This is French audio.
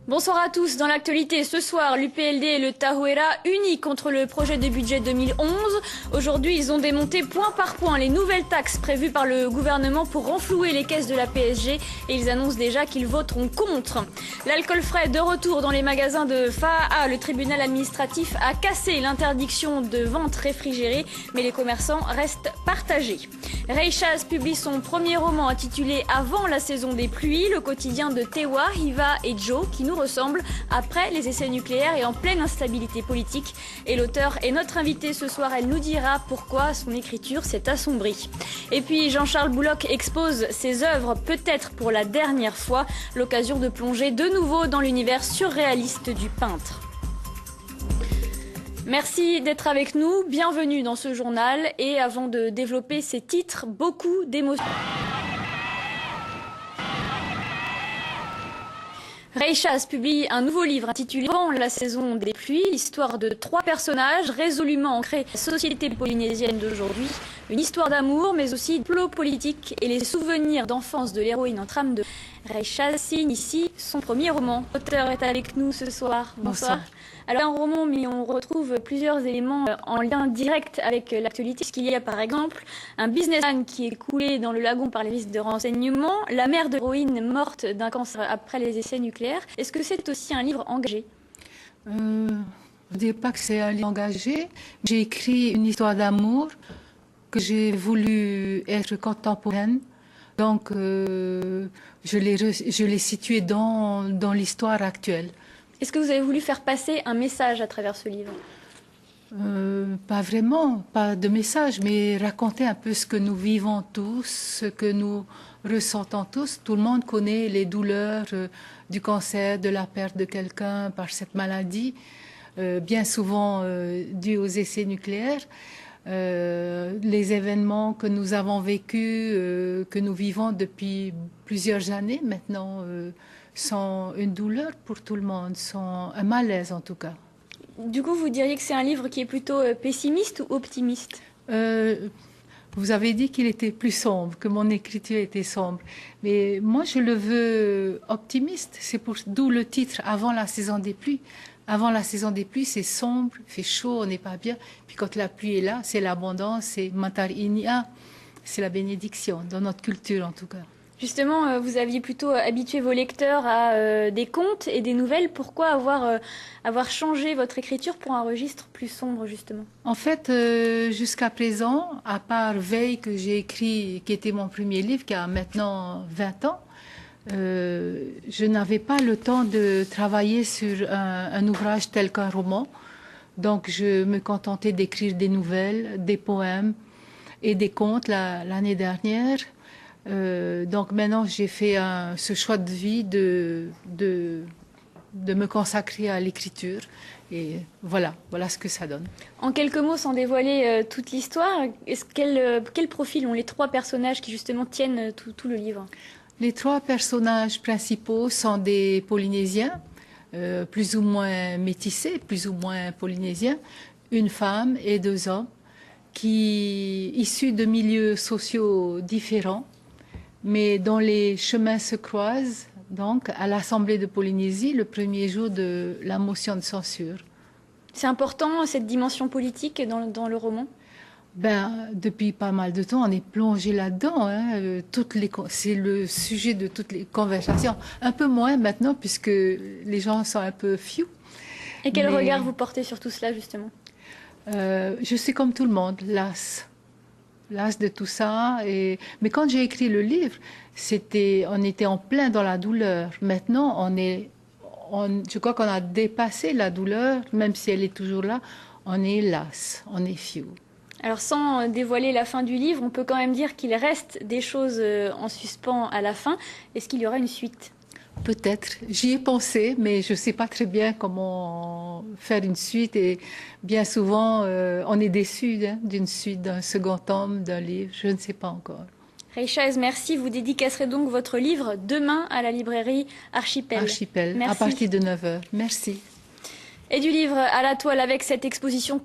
Bonsoir à tous. Dans l'actualité, ce soir, l'UPLD et le Tahuera unis contre le projet de budget 2011. Aujourd'hui, ils ont démonté point par point les nouvelles taxes prévues par le gouvernement pour renflouer les caisses de la PSG et ils annoncent déjà qu'ils voteront contre. L'alcool frais de retour dans les magasins de FAA. Le tribunal administratif a cassé l'interdiction de vente réfrigérée, mais les commerçants restent partagés. Ray Chaz publie son premier roman intitulé Avant la saison des pluies, le quotidien de Tewa, Hiva et Joe qui nous ressemble après les essais nucléaires et en pleine instabilité politique. Et l'auteur est notre invité ce soir. Elle nous dira pourquoi son écriture s'est assombrie. Et puis Jean-Charles Bouloc expose ses œuvres peut-être pour la dernière fois. L'occasion de plonger de nouveau dans l'univers surréaliste du peintre. Merci d'être avec nous, bienvenue dans ce journal. Et avant de développer ces titres, beaucoup d'émotions. Ray Chaz publie un nouveau livre intitulé Avant la saison des pluies, l'histoire de 3 personnages résolument ancrés dans la société polynésienne d'aujourd'hui. Une histoire d'amour, mais aussi de plot politique et les souvenirs d'enfance de l'héroïne en trame de Ray Chaz signe ici son premier roman. L'auteur est avec nous ce soir. Bonsoir. Alors un roman, mais on retrouve plusieurs éléments en lien direct avec l'actualité, puisqu'il y a par exemple un businessman qui est coulé dans le lagon par les listes de renseignement, la mère de l'héroïne morte d'un cancer après les essais nucléaires. Est-ce que c'est aussi un livre engagé? Je ne dirais pas que c'est un livre engagé. J'ai écrit une histoire d'amour que j'ai voulu être contemporaine. Donc je l'ai située dans l'histoire actuelle. Est-ce que vous avez voulu faire passer un message à travers ce livre? Pas vraiment, pas de message, mais raconter un peu ce que nous vivons tous, ce que nous ressentons tous. Tout le monde connaît les douleurs du cancer, de la perte de quelqu'un par cette maladie, bien souvent due aux essais nucléaires. Les événements que nous avons vécus, que nous vivons depuis plusieurs années maintenant, sont une douleur pour tout le monde, sont un malaise en tout cas. Du coup, vous diriez que c'est un livre qui est plutôt pessimiste ou optimiste? Vous avez dit qu'il était plus sombre, que mon écriture était sombre. Mais moi, je le veux optimiste. C'est d'où le titre « Avant la saison des pluies ». Avant la saison des pluies, c'est sombre, il fait chaud, on n'est pas bien. Puis quand la pluie est là, c'est l'abondance, c'est Matar Inia, c'est la bénédiction, dans notre culture en tout cas. Justement, vous aviez plutôt habitué vos lecteurs à des contes et des nouvelles. Pourquoi avoir changé votre écriture pour un registre plus sombre, justement? En fait, jusqu'à présent, à part Veille que j'ai écrit, qui était mon premier livre, qui a maintenant 20 ans, je n'avais pas le temps de travailler sur un ouvrage tel qu'un roman. Donc, je me contentais d'écrire des nouvelles, des poèmes et des contes l'année dernière. Donc maintenant, j'ai fait ce choix de vie de me consacrer à l'écriture. Et voilà ce que ça donne. En quelques mots, sans dévoiler toute l'histoire, quel profil ont les 3 personnages qui justement tiennent tout le livre? Les 3 personnages principaux sont des Polynésiens, plus ou moins métissés, plus ou moins polynésiens, une femme et 2 hommes, issus de milieux sociaux différents, mais dont les chemins se croisent donc à l'Assemblée de Polynésie le premier jour de la motion de censure. C'est important cette dimension politique dans le roman? Depuis pas mal de temps, on est plongé là-dedans. Hein. C'est le sujet de toutes les conversations. Un peu moins maintenant, puisque les gens sont un peu few. Et quel regard vous portez sur tout cela, justement? Je suis comme tout le monde, lasse de tout ça. Mais quand j'ai écrit le livre, on était en plein dans la douleur. Maintenant, je crois qu'on a dépassé la douleur, même si elle est toujours là. On est lasse, on est few. Alors sans dévoiler la fin du livre, on peut quand même dire qu'il reste des choses en suspens à la fin. Est-ce qu'il y aura une suite? Peut-être. J'y ai pensé, mais je ne sais pas très bien comment faire une suite. Et bien souvent, on est déçu d'une suite, d'un second tome, d'un livre. Je ne sais pas encore. Ray Chaz, merci. Vous dédicacerez donc votre livre demain à la librairie Archipel. Archipel, merci. À partir de 9h. Merci. Et du livre à la toile avec cette exposition